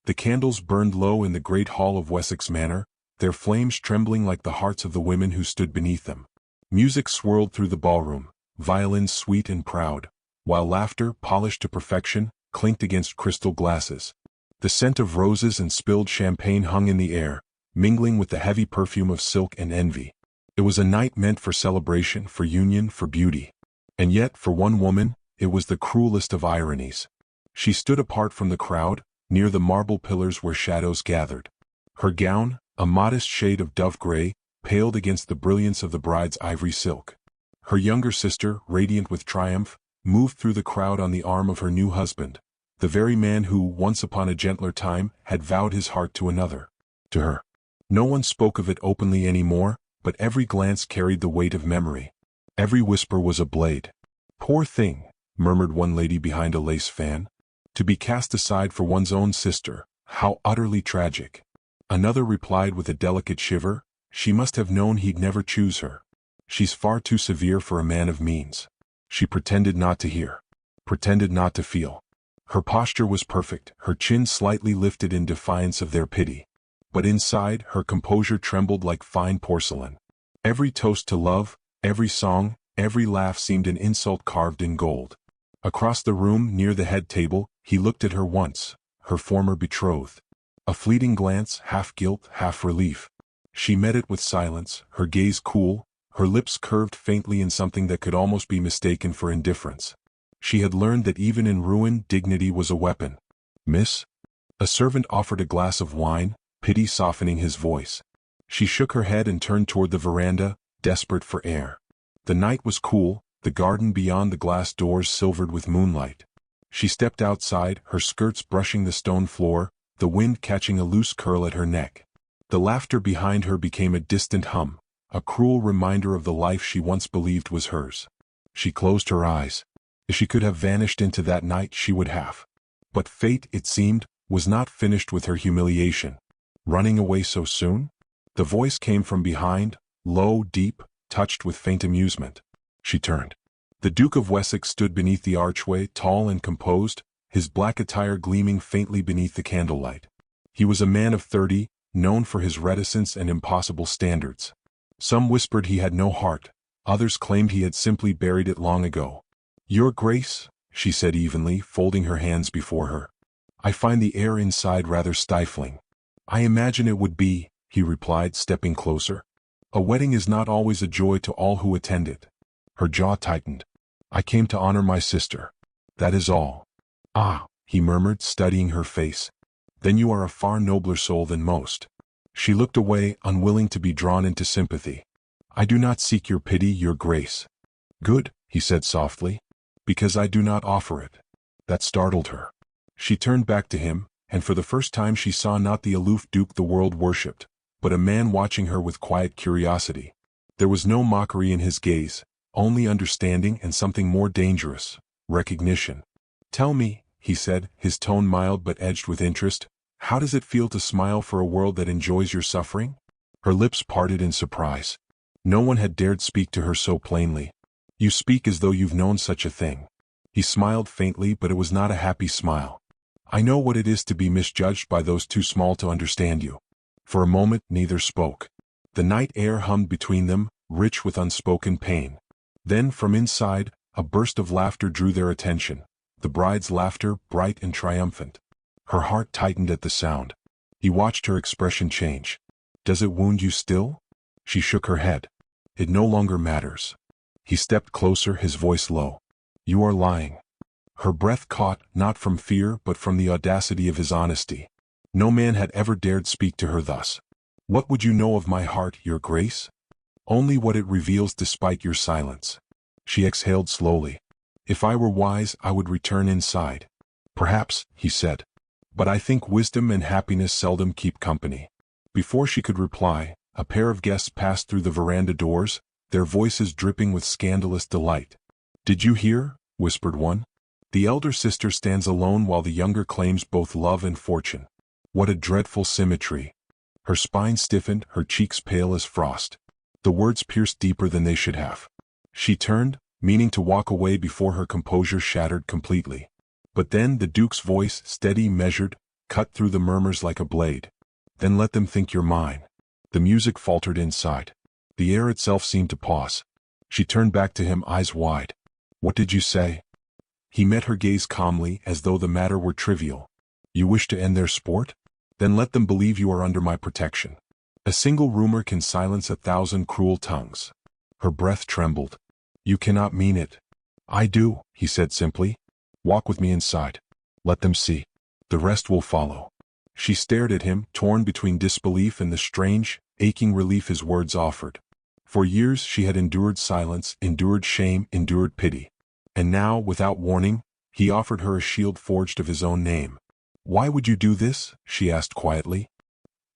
The candles burned low in the great hall of Wessex Manor, their flames trembling like the hearts of the women who stood beneath them. Music swirled through the ballroom, violins sweet and proud, while laughter, polished to perfection, clinked against crystal glasses. The scent of roses and spilled champagne hung in the air, mingling with the heavy perfume of silk and envy. It was a night meant for celebration, for union, for beauty. And yet, for one woman, it was the cruelest of ironies. She stood apart from the crowd, near the marble pillars where shadows gathered. Her gown, a modest shade of dove gray, paled against the brilliance of the bride's ivory silk. Her younger sister, radiant with triumph, moved through the crowd on the arm of her new husband, the very man who, once upon a gentler time, had vowed his heart to another. To her. No one spoke of it openly anymore, but every glance carried the weight of memory. Every whisper was a blade. "Poor thing," murmured one lady behind a lace fan. "To be cast aside for one's own sister, how utterly tragic." Another replied with a delicate shiver, "She must have known he'd never choose her. She's far too severe for a man of means." She pretended not to hear, pretended not to feel. Her posture was perfect, her chin slightly lifted in defiance of their pity. But inside, her composure trembled like fine porcelain. Every toast to love, every song, every laugh seemed an insult carved in gold. Across the room, near the head table, he looked at her once, her former betrothed. A fleeting glance, half guilt, half relief. She met it with silence, her gaze cool, her lips curved faintly in something that could almost be mistaken for indifference. She had learned that even in ruin, dignity was a weapon. "Miss?" A servant offered a glass of wine, pity softening his voice. She shook her head and turned toward the veranda, desperate for air. The night was cool, the garden beyond the glass doors silvered with moonlight. She stepped outside, her skirts brushing the stone floor, the wind catching a loose curl at her neck. The laughter behind her became a distant hum, a cruel reminder of the life she once believed was hers. She closed her eyes. If she could have vanished into that night, she would have. But fate, it seemed, was not finished with her humiliation. Running away so soon? The voice came from behind, low, deep, touched with faint amusement. She turned. The Duke of Wessex stood beneath the archway, tall and composed, his black attire gleaming faintly beneath the candlelight. He was a man of 30, known for his reticence and impossible standards. Some whispered he had no heart, others claimed he had simply buried it long ago. "Your Grace," she said evenly, folding her hands before her. "I find the air inside rather stifling." "I imagine it would be," he replied, stepping closer. "A wedding is not always a joy to all who attend it." Her jaw tightened. "I came to honor my sister. That is all." "Ah," he murmured, studying her face. "Then you are a far nobler soul than most." She looked away, unwilling to be drawn into sympathy. "I do not seek your pity, your Grace." "Good," he said softly. "Because I do not offer it." That startled her. She turned back to him, and for the first time she saw not the aloof duke the world worshipped, but a man watching her with quiet curiosity. There was no mockery in his gaze, only understanding and something more dangerous, recognition. "Tell me," he said, his tone mild but edged with interest, "how does it feel to smile for a world that enjoys your suffering?" Her lips parted in surprise. No one had dared speak to her so plainly. "You speak as though you've known such a thing." He smiled faintly, but it was not a happy smile. "I know what it is to be misjudged by those too small to understand you." For a moment neither spoke. The night air hummed between them, rich with unspoken pain. Then from inside, a burst of laughter drew their attention. The bride's laughter, bright and triumphant. Her heart tightened at the sound. He watched her expression change. "Does it wound you still?" She shook her head. "It no longer matters." He stepped closer, his voice low. "You are lying." Her breath caught, not from fear but from the audacity of his honesty. No man had ever dared speak to her thus. "What would you know of my heart, your Grace?" "Only what it reveals despite your silence." She exhaled slowly. "If I were wise, I would return inside." "Perhaps," he said. "But I think wisdom and happiness seldom keep company." Before she could reply, a pair of guests passed through the veranda doors, their voices dripping with scandalous delight. "Did you hear?" whispered one. "The elder sister stands alone while the younger claims both love and fortune. What a dreadful symmetry." Her spine stiffened, her cheeks pale as frost. The words pierced deeper than they should have. She turned, meaning to walk away before her composure shattered completely. But then the Duke's voice, steady, measured, cut through the murmurs like a blade. Then let them think you're mine. The music faltered inside. The air itself seemed to pause. She turned back to him, eyes wide. What did you say? He met her gaze calmly, as though the matter were trivial. You wish to end their sport? Then let them believe you are under my protection. A single rumor can silence 1,000 cruel tongues. Her breath trembled. You cannot mean it. I do, he said simply. Walk with me inside. Let them see. The rest will follow. She stared at him, torn between disbelief and the strange, aching relief his words offered. For years she had endured silence, endured shame, endured pity. And now, without warning, he offered her a shield forged of his own name. Why would you do this? She asked quietly.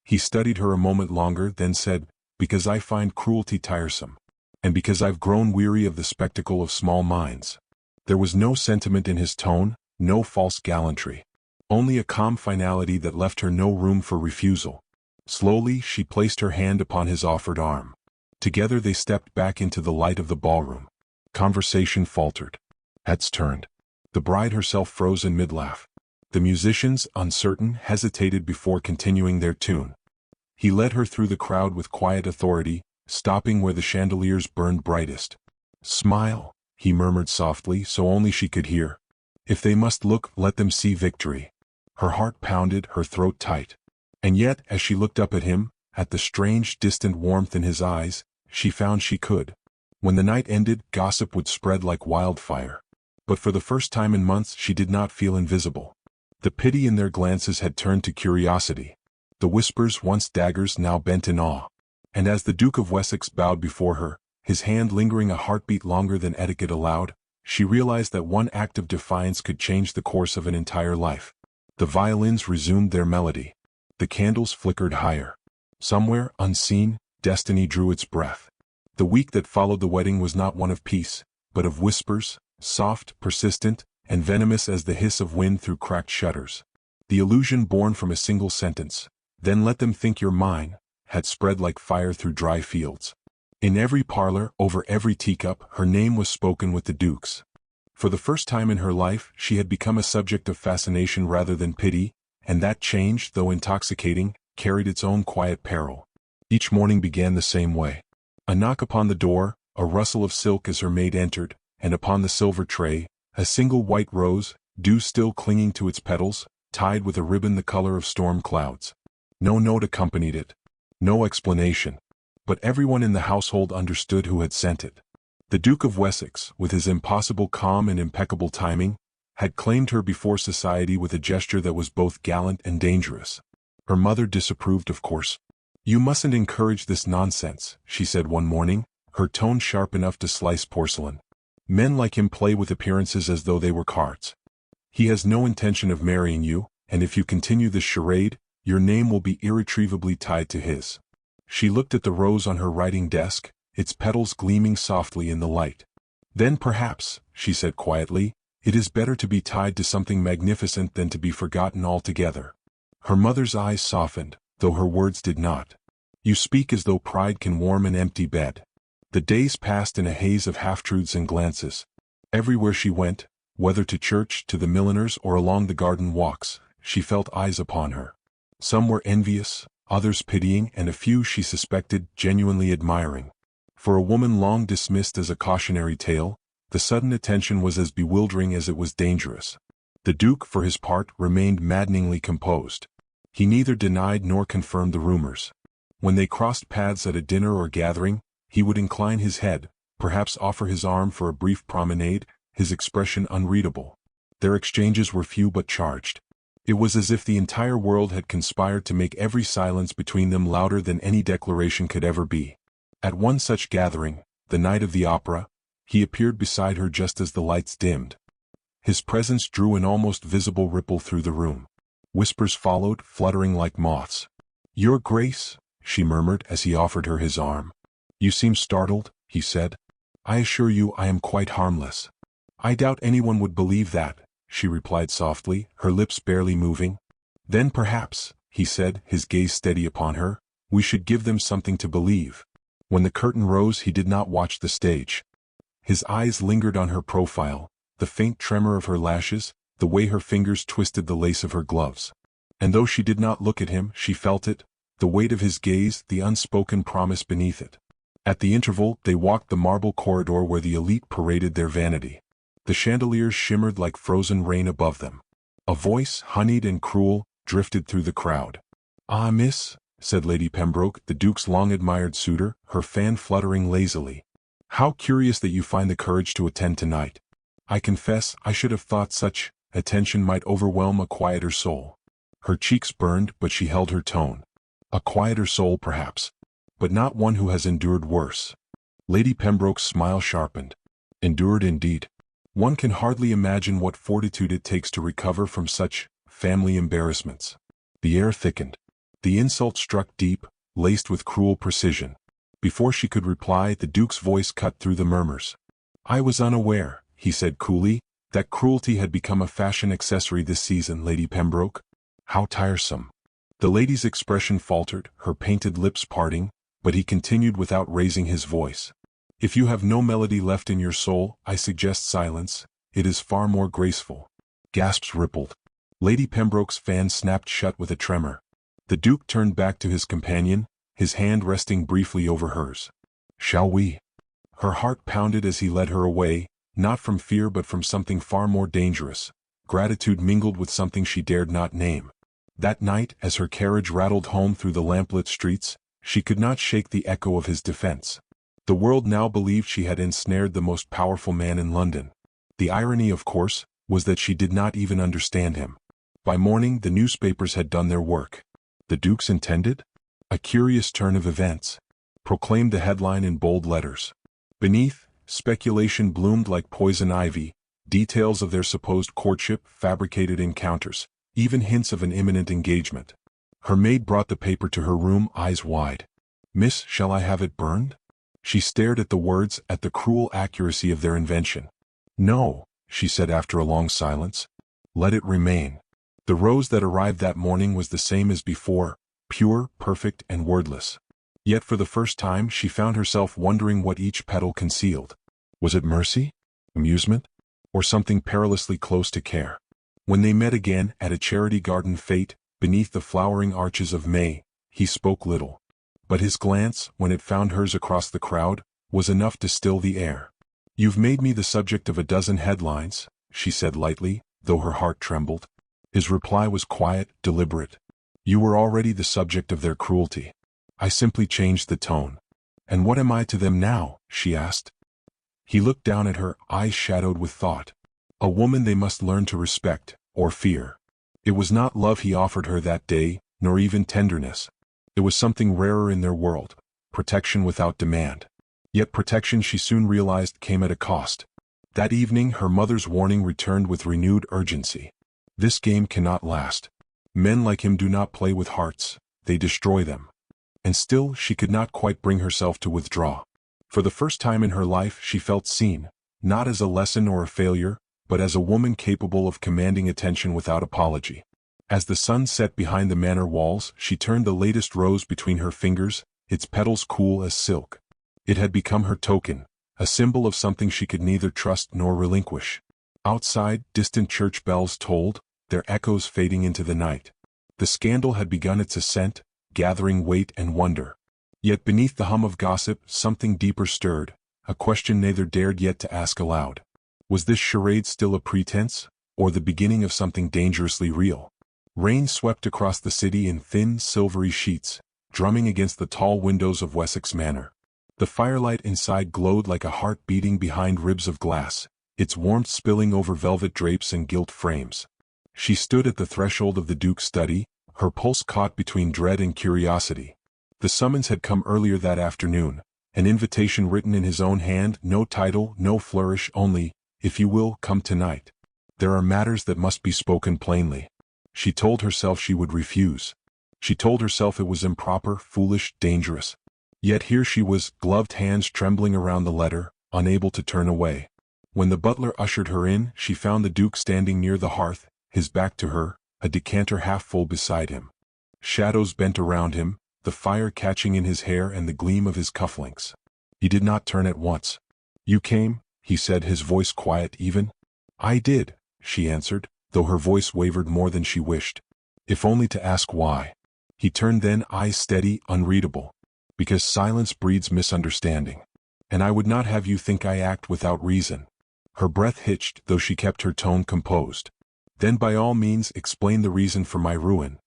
He studied her a moment longer, then said, Because I find cruelty tiresome. And because I've grown weary of the spectacle of small minds. There was no sentiment in his tone, no false gallantry. Only a calm finality that left her no room for refusal. Slowly, she placed her hand upon his offered arm. Together they stepped back into the light of the ballroom. Conversation faltered. Heads turned. The bride herself froze in mid-laugh. The musicians, uncertain, hesitated before continuing their tune. He led her through the crowd with quiet authority, stopping where the chandeliers burned brightest. Smile, he murmured softly so only she could hear. If they must look, let them see victory. Her heart pounded, her throat tight. And yet, as she looked up at him, at the strange, distant warmth in his eyes, she found she could. When the night ended, gossip would spread like wildfire. But for the first time in months she did not feel invisible. The pity in their glances had turned to curiosity. The whispers, once daggers, now bent in awe. And as the Duke of Wessex bowed before her, his hand lingering a heartbeat longer than etiquette allowed, she realized that one act of defiance could change the course of an entire life. The violins resumed their melody. The candles flickered higher. Somewhere, unseen, destiny drew its breath. The week that followed the wedding was not one of peace, but of whispers, soft, persistent, and venomous as the hiss of wind through cracked shutters. The illusion born from a single sentence, "Then let them think you're mine," had spread like fire through dry fields. In every parlor, over every teacup, her name was spoken with the Duke's. For the first time in her life, she had become a subject of fascination rather than pity, and that change, though intoxicating, carried its own quiet peril. Each morning began the same way. A knock upon the door, a rustle of silk as her maid entered, and upon the silver tray, a single white rose, dew still clinging to its petals, tied with a ribbon the color of storm clouds. No note accompanied it. No explanation. But everyone in the household understood who had sent it. The Duke of Wessex, with his impossible calm and impeccable timing, had claimed her before society with a gesture that was both gallant and dangerous. Her mother disapproved, of course. "You mustn't encourage this nonsense," she said one morning, her tone sharp enough to slice porcelain. "Men like him play with appearances as though they were cards. He has no intention of marrying you, and if you continue this charade, your name will be irretrievably tied to his." She looked at the rose on her writing desk, its petals gleaming softly in the light. "Then perhaps," she said quietly, "it is better to be tied to something magnificent than to be forgotten altogether." Her mother's eyes softened, though her words did not. "You speak as though pride can warm an empty bed." The days passed in a haze of half-truths and glances. Everywhere she went, whether to church, to the milliner's, or along the garden walks, she felt eyes upon her. Some were envious, others pitying, and a few, she suspected, genuinely admiring. For a woman long dismissed as a cautionary tale, the sudden attention was as bewildering as it was dangerous. The Duke, for his part, remained maddeningly composed. He neither denied nor confirmed the rumors. When they crossed paths at a dinner or gathering, he would incline his head, perhaps offer his arm for a brief promenade, his expression unreadable. Their exchanges were few but charged. It was as if the entire world had conspired to make every silence between them louder than any declaration could ever be. At one such gathering, the night of the opera, he appeared beside her just as the lights dimmed. His presence drew an almost visible ripple through the room. Whispers followed, fluttering like moths. "Your Grace," she murmured as he offered her his arm. "You seem startled," he said. "I assure you I am quite harmless." "I doubt anyone would believe that," she replied softly, her lips barely moving. "Then perhaps," he said, his gaze steady upon her, "we should give them something to believe." When the curtain rose he did not watch the stage. His eyes lingered on her profile, the faint tremor of her lashes, the way her fingers twisted the lace of her gloves. And though she did not look at him, she felt it, the weight of his gaze, the unspoken promise beneath it. At the interval, they walked the marble corridor where the elite paraded their vanity. The chandeliers shimmered like frozen rain above them. A voice, honeyed and cruel, drifted through the crowd. "Ah, miss," said Lady Pembroke, the Duke's long-admired suitor, her fan fluttering lazily. "How curious that you find the courage to attend tonight. I confess, I should have thought such attention might overwhelm a quieter soul." Her cheeks burned, but she held her tone. "A quieter soul, perhaps, but not one who has endured worse." Lady Pembroke's smile sharpened. "Endured indeed. One can hardly imagine what fortitude it takes to recover from such family embarrassments." The air thickened. The insult struck deep, laced with cruel precision. Before she could reply, the Duke's voice cut through the murmurs. "I was unaware," he said coolly, "that cruelty had become a fashion accessory this season, Lady Pembroke. How tiresome." The lady's expression faltered, her painted lips parting, but he continued without raising his voice. "If you have no melody left in your soul, I suggest silence. It is far more graceful." Gasps rippled. Lady Pembroke's fan snapped shut with a tremor. The Duke turned back to his companion, his hand resting briefly over hers. "Shall we?" Her heart pounded as he led her away, not from fear but from something far more dangerous, gratitude mingled with something she dared not name. That night, as her carriage rattled home through the lamplit streets, she could not shake the echo of his defense. The world now believed she had ensnared the most powerful man in London. The irony, of course, was that she did not even understand him. By morning, the newspapers had done their work. The Duke's intended? A curious turn of events, proclaimed the headline in bold letters. Beneath, speculation bloomed like poison ivy, details of their supposed courtship, fabricated encounters, even hints of an imminent engagement. Her maid brought the paper to her room, eyes wide. "Miss, shall I have it burned?" She stared at the words, at the cruel accuracy of their invention. "No," she said after a long silence. "Let it remain." The rose that arrived that morning was the same as before, pure, perfect, and wordless. Yet for the first time she found herself wondering what each petal concealed. Was it mercy? Amusement? Or something perilously close to care? When they met again, at a charity garden fete, beneath the flowering arches of May, he spoke little. But his glance, when it found hers across the crowd, was enough to still the air. "You've made me the subject of a dozen headlines," she said lightly, though her heart trembled. His reply was quiet, deliberate. "You were already the subject of their cruelty. I simply changed the tone." "And what am I to them now?" she asked. He looked down at her, eyes shadowed with thought. A woman they must learn to respect, or fear. It was not love he offered her that day, nor even tenderness. It was something rarer in their world, protection without demand. Yet protection, she soon realized, came at a cost. That evening her mother's warning returned with renewed urgency. This game cannot last. Men like him do not play with hearts, they destroy them. And still she could not quite bring herself to withdraw. For the first time in her life she felt seen, not as a lesson or a failure, but as a woman capable of commanding attention without apology. As the sun set behind the manor walls, she turned the latest rose between her fingers, its petals cool as silk. It had become her token, a symbol of something she could neither trust nor relinquish. Outside, distant church bells tolled, their echoes fading into the night. The scandal had begun its ascent, gathering weight and wonder. Yet beneath the hum of gossip, something deeper stirred, a question neither dared yet to ask aloud. Was this charade still a pretense, or the beginning of something dangerously real? Rain swept across the city in thin, silvery sheets, drumming against the tall windows of Wessex Manor. The firelight inside glowed like a heart beating behind ribs of glass, its warmth spilling over velvet drapes and gilt frames. She stood at the threshold of the Duke's study, her pulse caught between dread and curiosity. The summons had come earlier that afternoon, an invitation written in his own hand, no title, no flourish, only, "If you will, come tonight. There are matters that must be spoken plainly." She told herself she would refuse. She told herself it was improper, foolish, dangerous. Yet here she was, gloved hands trembling around the letter, unable to turn away. When the butler ushered her in, she found the Duke standing near the hearth, his back to her, a decanter half full beside him. Shadows bent around him, the fire catching in his hair and the gleam of his cufflinks. He did not turn at once. "You came," he said, his voice quiet even. "I did," she answered, though her voice wavered more than she wished. if only to ask why. He turned then, eyes steady, unreadable. Because silence breeds misunderstanding. And I would not have you think I act without reason. Her breath hitched, though she kept her tone composed. Then by all means explain the reason for my ruin.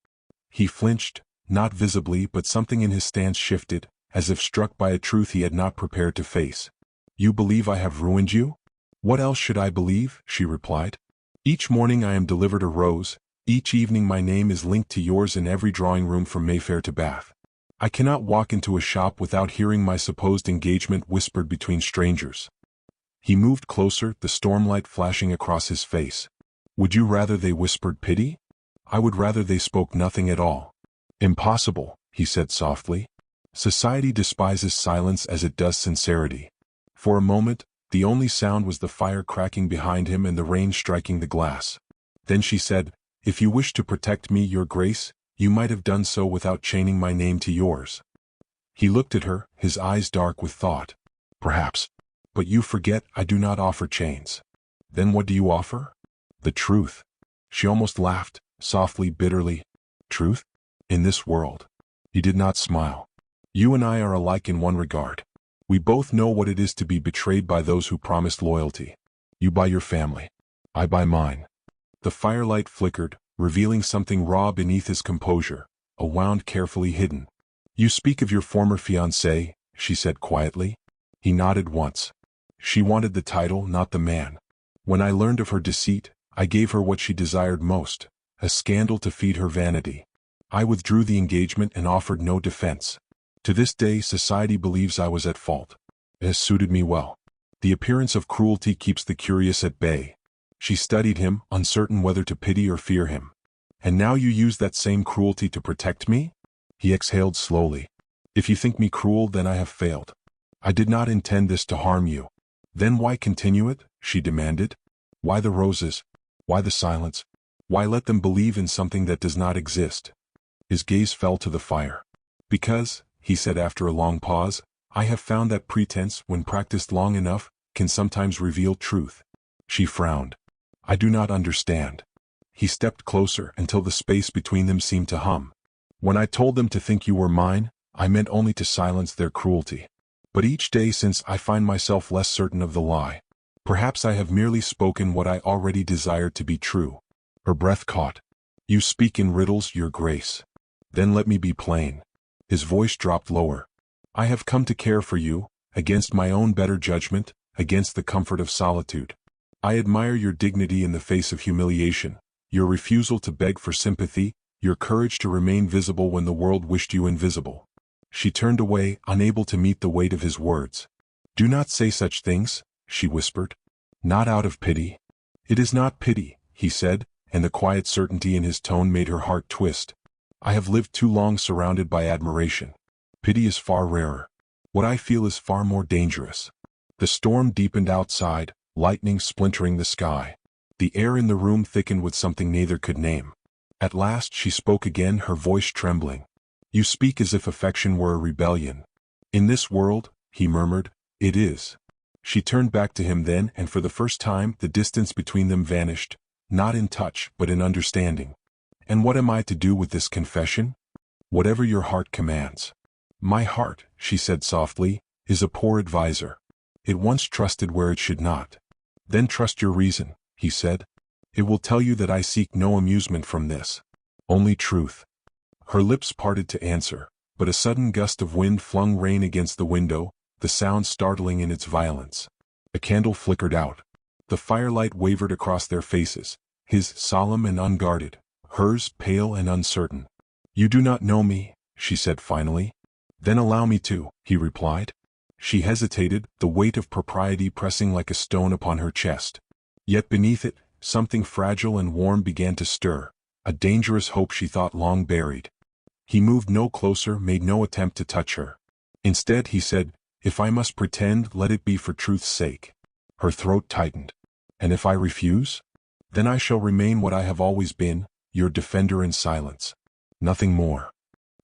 He flinched, not visibly, but something in his stance shifted, as if struck by a truth he had not prepared to face. You believe I have ruined you? What else should I believe? She replied. Each morning I am delivered a rose, each evening my name is linked to yours in every drawing room from Mayfair to Bath. I cannot walk into a shop without hearing my supposed engagement whispered between strangers. He moved closer, the stormlight flashing across his face. Would you rather they whispered pity? I would rather they spoke nothing at all. Impossible, he said softly. Society despises silence as it does sincerity. For a moment, the only sound was the fire cracking behind him and the rain striking the glass. Then she said, If you wish to protect me, your grace, you might have done so without chaining my name to yours. He looked at her, his eyes dark with thought. Perhaps. But you forget I do not offer chains. Then what do you offer? The truth. She almost laughed, softly, bitterly. Truth? In this world. He did not smile. You and I are alike in one regard. We both know what it is to be betrayed by those who promised loyalty. You by your family. I by mine. The firelight flickered, revealing something raw beneath his composure, a wound carefully hidden. You speak of your former fiancé, she said quietly. He nodded once. She wanted the title, not the man. When I learned of her deceit, I gave her what she desired most, a scandal to feed her vanity. I withdrew the engagement and offered no defense. To this day society believes I was at fault. It has suited me well. The appearance of cruelty keeps the curious at bay. She studied him, uncertain whether to pity or fear him. And now you use that same cruelty to protect me? He exhaled slowly. If you think me cruel, then I have failed. I did not intend this to harm you. Then why continue it? She demanded. Why the roses? Why the silence? Why let them believe in something that does not exist? His gaze fell to the fire. Because, he said after a long pause, I have found that pretense, when practiced long enough, can sometimes reveal truth. She frowned. I do not understand. He stepped closer until the space between them seemed to hum. When I told them to think you were mine, I meant only to silence their cruelty. But each day since I find myself less certain of the lie. Perhaps I have merely spoken what I already desired to be true. Her breath caught. You speak in riddles, your grace. Then let me be plain. His voice dropped lower. I have come to care for you, against my own better judgment, against the comfort of solitude. I admire your dignity in the face of humiliation, your refusal to beg for sympathy, your courage to remain visible when the world wished you invisible. She turned away, unable to meet the weight of his words. Do not say such things, she whispered. Not out of pity. It is not pity, he said, and the quiet certainty in his tone made her heart twist. I have lived too long surrounded by admiration. Pity is far rarer. What I feel is far more dangerous. The storm deepened outside, lightning splintering the sky. The air in the room thickened with something neither could name. At last she spoke again, her voice trembling. You speak as if affection were a rebellion. In this world, he murmured, it is. She turned back to him then, and for the first time the distance between them vanished, not in touch but in understanding. And what am I to do with this confession? Whatever your heart commands. My heart, she said softly, is a poor adviser. It once trusted where it should not. Then trust your reason, he said. It will tell you that I seek no amusement from this. Only truth. Her lips parted to answer, but a sudden gust of wind flung rain against the window, the sound startling in its violence. A candle flickered out. The firelight wavered across their faces, his solemn and unguarded, hers pale and uncertain. You do not know me, she said finally. Then allow me to, he replied. She hesitated, the weight of propriety pressing like a stone upon her chest. Yet beneath it, something fragile and warm began to stir, a dangerous hope she thought long buried. He moved no closer, made no attempt to touch her. Instead he said, if I must pretend, let it be for truth's sake. Her throat tightened. And if I refuse? Then I shall remain what I have always been, your defender in silence. Nothing more.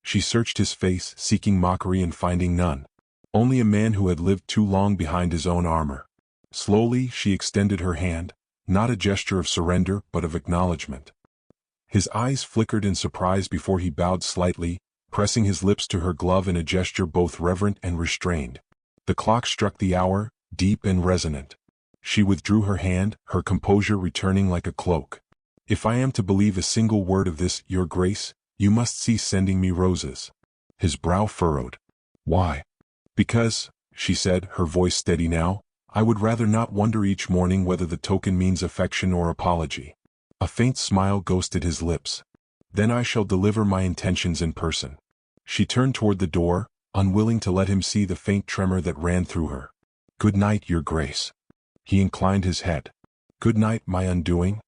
She searched his face, seeking mockery and finding none. Only a man who had lived too long behind his own armor. Slowly she extended her hand, not a gesture of surrender but of acknowledgement. His eyes flickered in surprise before he bowed slightly, pressing his lips to her glove in a gesture both reverent and restrained. The clock struck the hour, deep and resonant. She withdrew her hand, her composure returning like a cloak. "If I am to believe a single word of this, Your Grace, you must cease sending me roses." His brow furrowed. "Why?" "Because," she said, her voice steady now, "I would rather not wonder each morning whether the token means affection or apology." A faint smile ghosted his lips. "Then I shall deliver my intentions in person." She turned toward the door, unwilling to let him see the faint tremor that ran through her. "Good night, Your Grace." He inclined his head. "Good night, my undoing."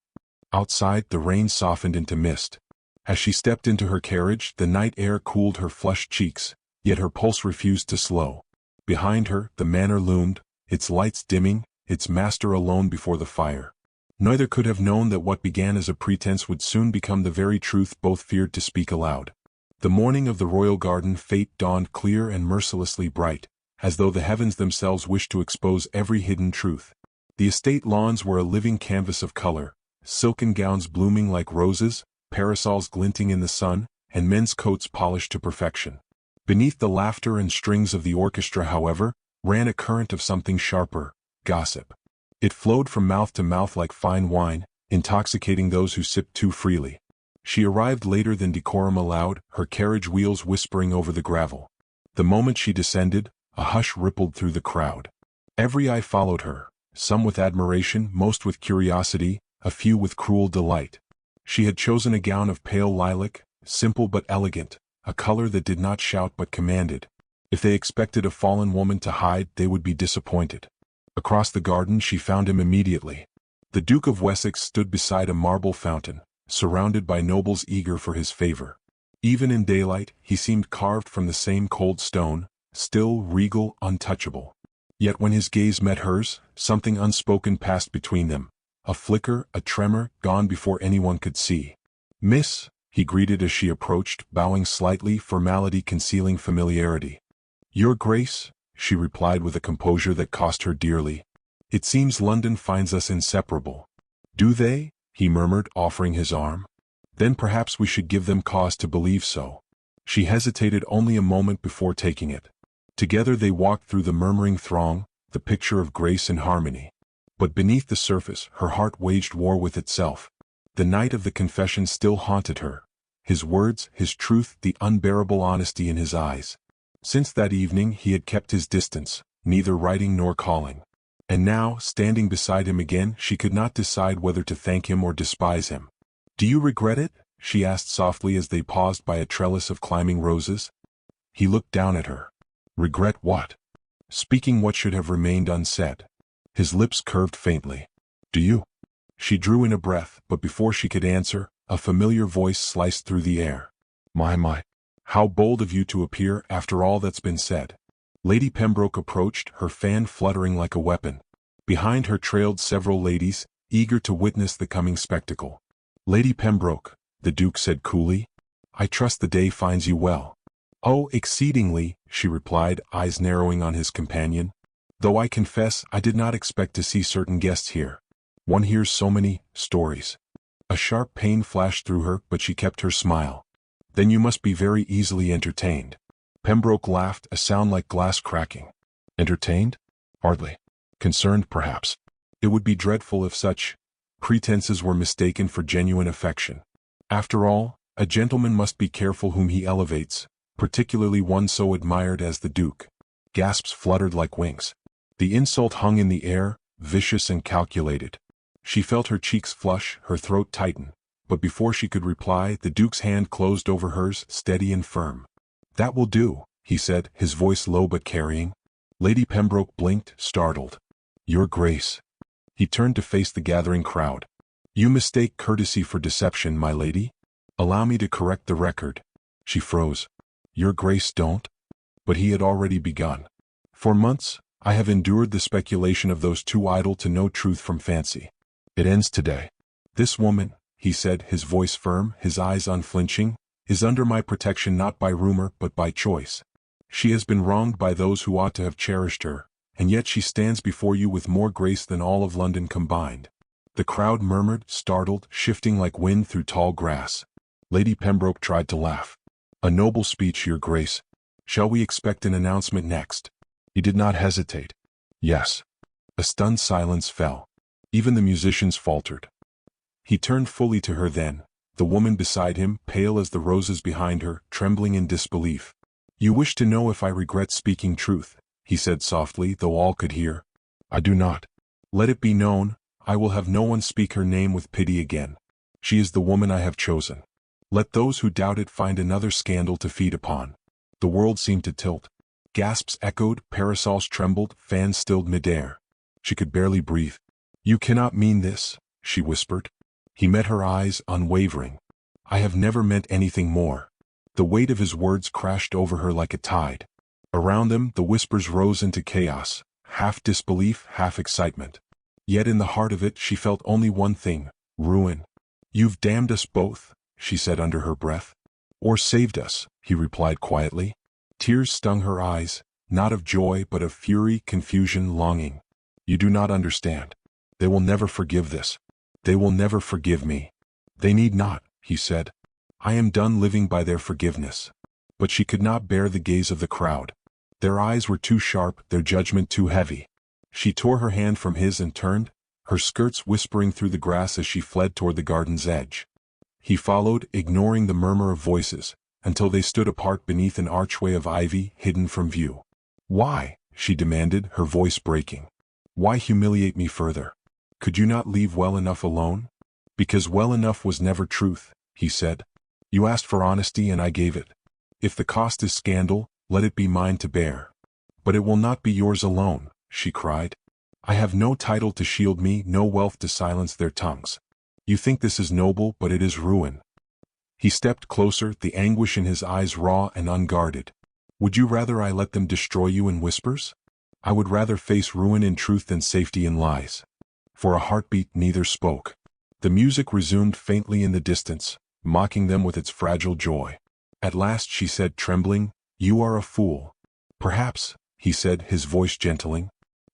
Outside, the rain softened into mist. As she stepped into her carriage, the night air cooled her flushed cheeks, yet her pulse refused to slow. Behind her, the manor loomed, its lights dimming, its master alone before the fire. Neither could have known that what began as a pretense would soon become the very truth both feared to speak aloud. The morning of the royal garden fete dawned clear and mercilessly bright, as though the heavens themselves wished to expose every hidden truth. The estate lawns were a living canvas of color, silken gowns blooming like roses, parasols glinting in the sun, and men's coats polished to perfection. Beneath the laughter and strings of the orchestra, however, ran a current of something sharper, gossip. It flowed from mouth to mouth like fine wine, intoxicating those who sipped too freely. She arrived later than decorum allowed, her carriage wheels whispering over the gravel. The moment she descended, a hush rippled through the crowd. Every eye followed her, some with admiration, most with curiosity, a few with cruel delight. She had chosen a gown of pale lilac, simple but elegant, a color that did not shout but commanded. If they expected a fallen woman to hide, they would be disappointed. Across the garden she found him immediately. The Duke of Wessex stood beside a marble fountain, surrounded by nobles eager for his favor. Even in daylight, he seemed carved from the same cold stone, still, regal, untouchable. Yet when his gaze met hers, something unspoken passed between them. A flicker, a tremor, gone before anyone could see. "Miss," he greeted as she approached, bowing slightly, formality concealing familiarity. "Your Grace," she replied with a composure that cost her dearly. "It seems London finds us inseparable." "Do they?" he murmured, offering his arm. "Then perhaps we should give them cause to believe so." She hesitated only a moment before taking it. Together they walked through the murmuring throng, the picture of grace and harmony. But beneath the surface, her heart waged war with itself. The night of the confession still haunted her. His words, his truth, the unbearable honesty in his eyes. Since that evening he had kept his distance, neither writing nor calling. And now, standing beside him again, she could not decide whether to thank him or despise him. "Do you regret it?" she asked softly as they paused by a trellis of climbing roses. He looked down at her. "Regret what?" Speaking what should have remained unsaid. His lips curved faintly. "Do you?" She drew in a breath, but before she could answer, a familiar voice sliced through the air. My. How bold of you to appear after all that's been said." Lady Pembroke approached, her fan fluttering like a weapon. Behind her trailed several ladies, eager to witness the coming spectacle. "Lady Pembroke," the Duke said coolly, "I trust the day finds you well." "Oh, exceedingly," she replied, eyes narrowing on his companion. "Though I confess I did not expect to see certain guests here. One hears so many stories." A sharp pain flashed through her, but she kept her smile. "Then you must be very easily entertained." Pembroke laughed, a sound like glass cracking. "Entertained? Hardly. Concerned, perhaps. It would be dreadful if such pretenses were mistaken for genuine affection. After all, a gentleman must be careful whom he elevates, particularly one so admired as the Duke." Gasps fluttered like wings. The insult hung in the air, vicious and calculated. She felt her cheeks flush, her throat tighten, but before she could reply, the Duke's hand closed over hers, steady and firm. "That will do," he said, his voice low but carrying. Lady Pembroke blinked, startled. "Your Grace." He turned to face the gathering crowd. "You mistake courtesy for deception, my lady. Allow me to correct the record." She froze. "Your Grace, don't." But he had already begun. "For months, I have endured the speculation of those too idle to know truth from fancy. It ends today. This woman," he said, his voice firm, his eyes unflinching, "is under my protection not by rumor but by choice. She has been wronged by those who ought to have cherished her, and yet she stands before you with more grace than all of London combined. The crowd murmured, startled, shifting like wind through tall grass. Lady Pembroke tried to laugh. "A noble speech, Your Grace. Shall we expect an announcement next?" He did not hesitate. "Yes." A stunned silence fell. Even the musicians faltered. He turned fully to her then, the woman beside him, pale as the roses behind her, trembling in disbelief. "You wish to know if I regret speaking truth," he said softly, though all could hear. "I do not. Let it be known, I will have no one speak her name with pity again. She is the woman I have chosen. Let those who doubt it find another scandal to feed upon." The world seemed to tilt. Gasps echoed, parasols trembled, fans stilled midair. She could barely breathe. "You cannot mean this," she whispered. He met her eyes, unwavering. "I have never meant anything more." The weight of his words crashed over her like a tide. Around them, the whispers rose into chaos, half disbelief, half excitement. Yet in the heart of it, she felt only one thing: ruin. "You've damned us both," she said under her breath. "Or saved us," he replied quietly. Tears stung her eyes, not of joy but of fury, confusion, longing. "You do not understand. They will never forgive this. They will never forgive me." "They need not," he said. "I am done living by their forgiveness." But she could not bear the gaze of the crowd. Their eyes were too sharp, their judgment too heavy. She tore her hand from his and turned, her skirts whispering through the grass as she fled toward the garden's edge. He followed, ignoring the murmur of voices, until they stood apart beneath an archway of ivy, hidden from view. "Why?" she demanded, her voice breaking. "Why humiliate me further? Could you not leave well enough alone?" "Because well enough was never truth," he said. "You asked for honesty and I gave it. If the cost is scandal, let it be mine to bear." "But it will not be yours alone," she cried. "I have no title to shield me, no wealth to silence their tongues. You think this is noble, but it is ruin." He stepped closer, the anguish in his eyes raw and unguarded. "Would you rather I let them destroy you in whispers? I would rather face ruin in truth than safety in lies." For a heartbeat neither spoke. The music resumed faintly in the distance, mocking them with its fragile joy. At last she said, trembling, "You are a fool." "Perhaps," he said, his voice gentling.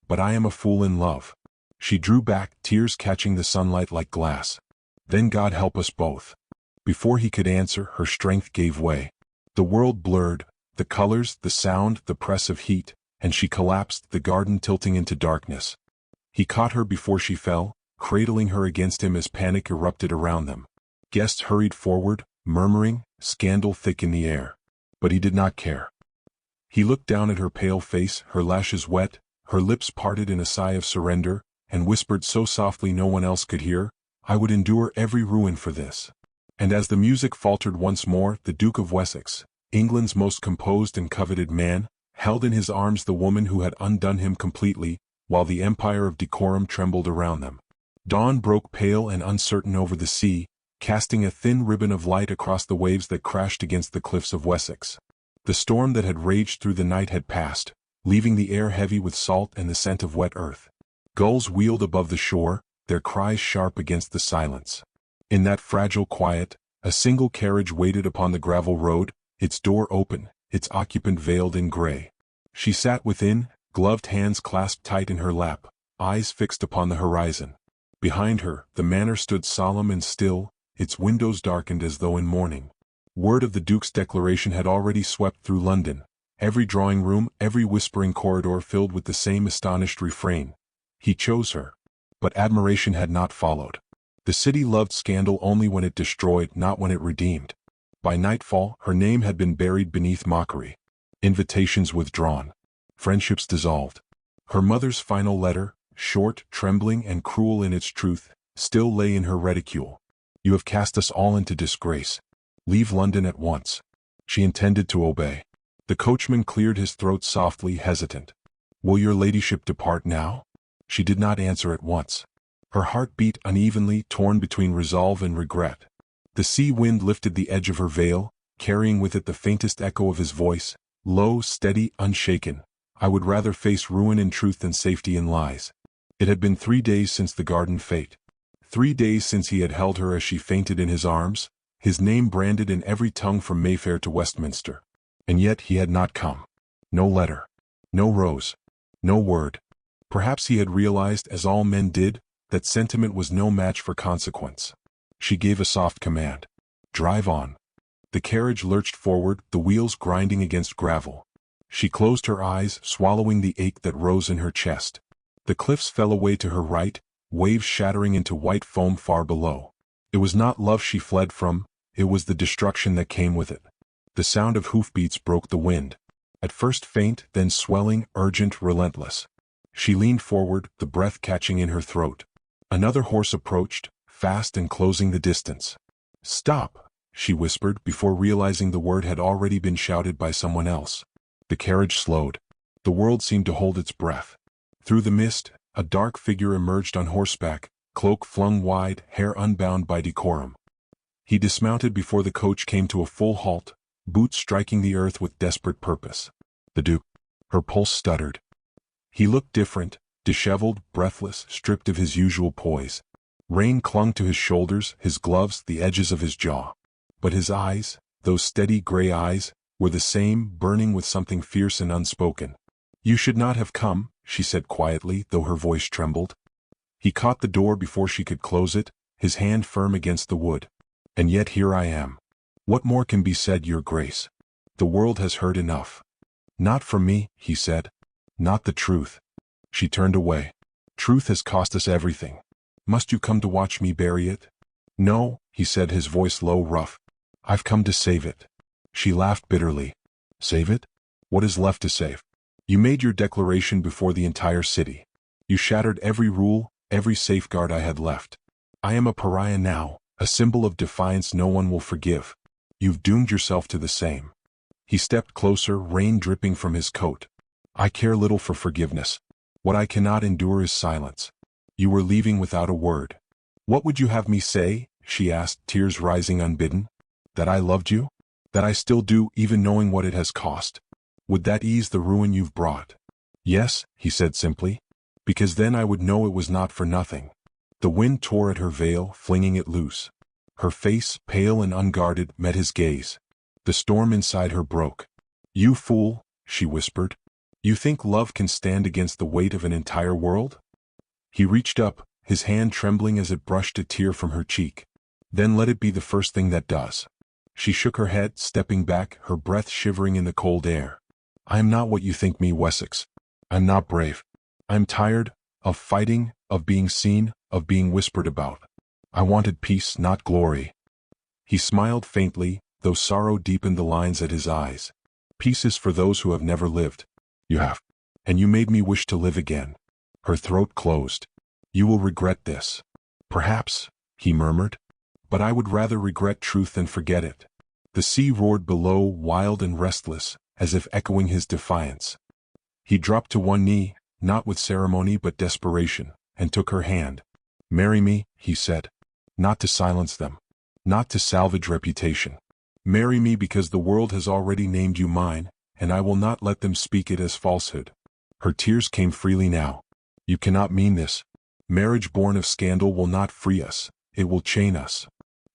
"But I am a fool in love." She drew back, tears catching the sunlight like glass. "Then God help us both." Before he could answer, her strength gave way. The world blurred, the colors, the sound, the press of heat, and she collapsed, the garden tilting into darkness. He caught her before she fell, cradling her against him as panic erupted around them. Guests hurried forward, murmuring, scandal thick in the air. But he did not care. He looked down at her pale face, her lashes wet, her lips parted in a sigh of surrender, and whispered so softly no one else could hear, "I would endure every ruin for this." And as the music faltered once more, the Duke of Wessex, England's most composed and coveted man, held in his arms the woman who had undone him completely, while the empire of decorum trembled around them. Dawn broke pale and uncertain over the sea, casting a thin ribbon of light across the waves that crashed against the cliffs of Wessex. The storm that had raged through the night had passed, leaving the air heavy with salt and the scent of wet earth. Gulls wheeled above the shore, their cries sharp against the silence. In that fragile quiet, a single carriage waited upon the gravel road, its door open, its occupant veiled in gray. She sat within, gloved hands clasped tight in her lap, eyes fixed upon the horizon. Behind her, the manor stood solemn and still, its windows darkened as though in mourning. Word of the Duke's declaration had already swept through London, every drawing room, every whispering corridor filled with the same astonished refrain. He chose her. But admiration had not followed. The city loved scandal only when it destroyed, not when it redeemed. By nightfall, her name had been buried beneath mockery. Invitations withdrawn. Friendships dissolved. Her mother's final letter, short, trembling, and cruel in its truth, still lay in her reticule. "You have cast us all into disgrace. Leave London at once." She intended to obey. The coachman cleared his throat softly, hesitant. "Will your ladyship depart now?" She did not answer at once. Her heart beat unevenly, torn between resolve and regret. The sea wind lifted the edge of her veil, carrying with it the faintest echo of his voice, low, steady, unshaken. "I would rather face ruin in truth than safety in lies." It had been 3 days since the garden fete. 3 days since he had held her as she fainted in his arms, his name branded in every tongue from Mayfair to Westminster. And yet he had not come. No letter. No rose. No word. Perhaps he had realized, as all men did, that sentiment was no match for consequence. She gave a soft command. Drive on. The carriage lurched forward, the wheels grinding against gravel. She closed her eyes, swallowing the ache that rose in her chest. The cliffs fell away to her right, waves shattering into white foam far below. It was not love she fled from, it was the destruction that came with it. The sound of hoofbeats broke the wind. At first faint, then swelling, urgent, relentless. She leaned forward, the breath catching in her throat. Another horse approached, fast and closing the distance. Stop, she whispered before realizing the word had already been shouted by someone else. The carriage slowed. The world seemed to hold its breath. Through the mist, a dark figure emerged on horseback, cloak flung wide, hair unbound by decorum. He dismounted before the coach came to a full halt, boots striking the earth with desperate purpose. The Duke. Her pulse stuttered. He looked different, disheveled, breathless, stripped of his usual poise. Rain clung to his shoulders, his gloves, the edges of his jaw. But his eyes, those steady gray eyes, were the same, burning with something fierce and unspoken. You should not have come, she said quietly, though her voice trembled. He caught the door before she could close it, his hand firm against the wood. And yet here I am. What more can be said, Your Grace? The world has heard enough. Not from me, he said. Not the truth. She turned away. Truth has cost us everything. Must you come to watch me bury it? No, he said, his voice low, rough. I've come to save it. She laughed bitterly. Save it? What is left to save? You made your declaration before the entire city. You shattered every rule, every safeguard I had left. I am a pariah now, a symbol of defiance no one will forgive. You've doomed yourself to the same. He stepped closer, rain dripping from his coat. I care little for forgiveness. What I cannot endure is silence. You were leaving without a word. What would you have me say? She asked, tears rising unbidden. That I loved you? That I still do, even knowing what it has cost? Would that ease the ruin you've brought? Yes, he said simply. Because then I would know it was not for nothing. The wind tore at her veil, flinging it loose. Her face, pale and unguarded, met his gaze. The storm inside her broke. You fool, she whispered. You think love can stand against the weight of an entire world? He reached up, his hand trembling as it brushed a tear from her cheek. Then let it be the first thing that does. She shook her head, stepping back, her breath shivering in the cold air. I am not what you think me, Wessex. I'm not brave. I'm tired of fighting, of being seen, of being whispered about. I wanted peace, not glory. He smiled faintly, though sorrow deepened the lines at his eyes. Peace is for those who have never lived. You have. And you made me wish to live again. Her throat closed. You will regret this. Perhaps, he murmured. But I would rather regret truth than forget it. The sea roared below, wild and restless, as if echoing his defiance. He dropped to one knee, not with ceremony but desperation, and took her hand. Marry me, he said. Not to silence them. Not to salvage reputation. Marry me because the world has already named you mine, and I will not let them speak it as falsehood. Her tears came freely now. You cannot mean this. Marriage born of scandal will not free us, it will chain us.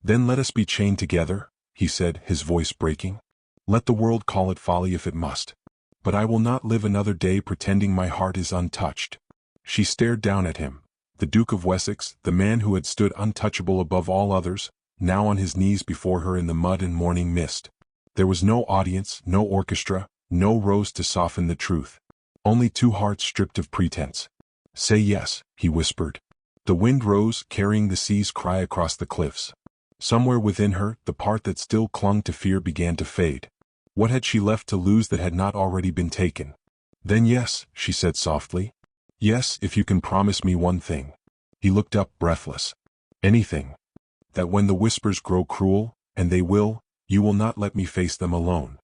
Then let us be chained together, he said, his voice breaking. Let the world call it folly if it must. But I will not live another day pretending my heart is untouched. She stared down at him. The Duke of Wessex, the man who had stood untouchable above all others, now on his knees before her in the mud and morning mist. There was no audience, no orchestra, no rose to soften the truth. Only two hearts stripped of pretense. Say yes, he whispered. The wind rose, carrying the sea's cry across the cliffs. Somewhere within her, the part that still clung to fear began to fade. What had she left to lose that had not already been taken? Then yes, she said softly. Yes, if you can promise me one thing. He looked up, breathless. Anything. That when the whispers grow cruel, and they will, you will not let me face them alone.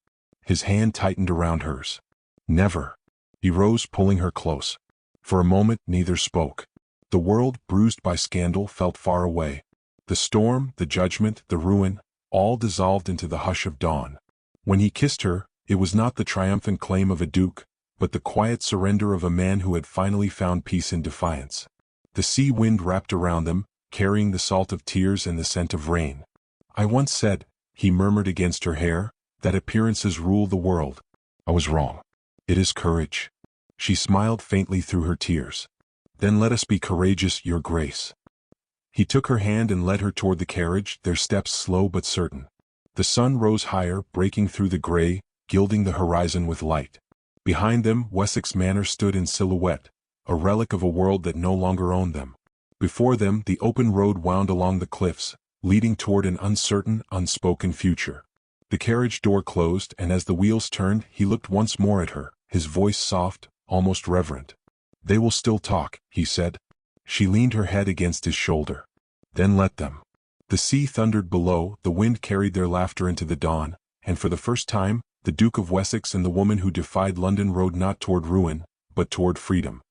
His hand tightened around hers. Never. He rose, pulling her close. For a moment, neither spoke. The world, bruised by scandal, felt far away. The storm, the judgment, the ruin, all dissolved into the hush of dawn. When he kissed her, it was not the triumphant claim of a duke, but the quiet surrender of a man who had finally found peace in defiance. The sea wind wrapped around them, carrying the salt of tears and the scent of rain. I once said, he murmured against her hair, that appearances rule the world. I was wrong. It is courage. She smiled faintly through her tears. Then let us be courageous, your grace. He took her hand and led her toward the carriage, their steps slow but certain. The sun rose higher, breaking through the gray, gilding the horizon with light. Behind them, Wessex Manor stood in silhouette, a relic of a world that no longer owned them. Before them, the open road wound along the cliffs, leading toward an uncertain, unspoken future. The carriage door closed, and as the wheels turned, he looked once more at her, his voice soft, almost reverent. "They will still talk," he said. She leaned her head against his shoulder. "Then let them." The sea thundered below, the wind carried their laughter into the dawn, and for the first time, the Duke of Wessex and the woman who defied London rode not toward ruin, but toward freedom.